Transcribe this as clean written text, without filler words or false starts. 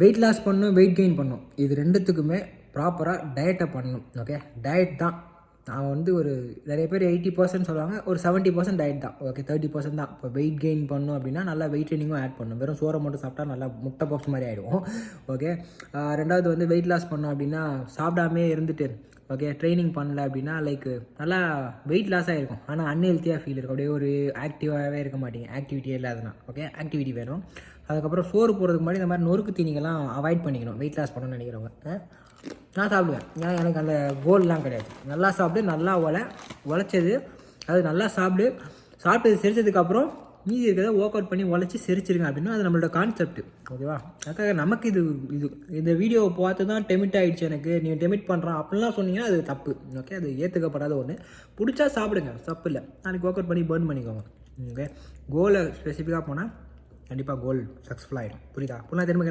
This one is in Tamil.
வெயிட் லாஸ் பண்ணணும், வெயிட் கெயின் பண்ணணும். இது ரெண்டுத்துக்குமே ப்ராப்பராக டயட்டை பண்ணணும். ஓகே, டயட் தான். நான் வந்து ஒரு நிறைய பேர் 80% சொல்லுவாங்க, ஒரு 70% டயட் தான். ஓகே, 30% தான். இப்போ வெயிட் கெயின் பண்ணணும் அப்படின்னா நல்லா வெயிட் ட்ரைனிங்கும் ஆட் பண்ணணும். வெறும் சோறை மட்டும் சாப்பிட்டா நல்லா முட்டை பாக்ஸ் மாதிரி ஆகிடும். ஓகே, ரெண்டாவது வந்து வெயிட் லாஸ் பண்ணோம் அப்படின்னா சாப்பிடாமே இருந்துட்டு ஓகே ட்ரைனிங் பண்ணல அப்படின்னா லைக் நல்லா வெயிட் லாஸ் ஆகிருக்கும், ஆனால் அன்ஹெல்த்தியாக ஃபீல் இருக்கும். அப்படியே ஒரு ஆக்டிவாகவே இருக்க மாட்டீங்க, ஆக்டிவிட்டியே இல்லாதனா. ஓகே, ஆக்டிவிட்டி வேணும். அதுக்கப்புறம் சோறு போகிறதுக்கு முன்னாடி இந்த மாதிரி நொறுக்கு தீனிகள்லாம் அவாய்ட் பண்ணிக்கணும் வெயிட் லாஸ் பண்ணணும்னு நினைக்கிறவங்க. நான் சாப்பிடுவேன், ஏன்னா எனக்கு அந்த கோல்லாம் கிடையாது. நல்லா சாப்பிடு, நல்லா உழைச்சது அது நல்லா சாப்பிட்டது செரிச்சதுக்கப்புறம் மீதி இருக்கிறத ஒர்க் அவுட் பண்ணி உழைச்சி செரிச்சிருங்க அப்படின்னா அது நம்மளோட கான்செப்ட். ஓகேவா? அதுக்காக நமக்கு இது இந்த வீடியோவை பார்த்து தான் டெமிட் ஆகிடுச்சு எனக்கு, நீங்கள் டெமிட் பண்ணுறான் அப்படிலாம் சொன்னீங்கன்னா அது தப்பு. ஓகே, அது ஏற்றுக்கப்படாத ஒன்று. பிடிச்சா சாப்பிடுங்க, தப்பு இல்லை. நாளைக்கு ஒர்க் அவுட் பண்ணி பர்ன் பண்ணிக்கோங்க. ஓகே, கோலை ஸ்பெசிஃபிக்காக போனால் கண்டிப்பாக கோல் சக்ஸஸ்ஃபுல் ஆகிடும். புரியுதா? புண்ணா திரும்ப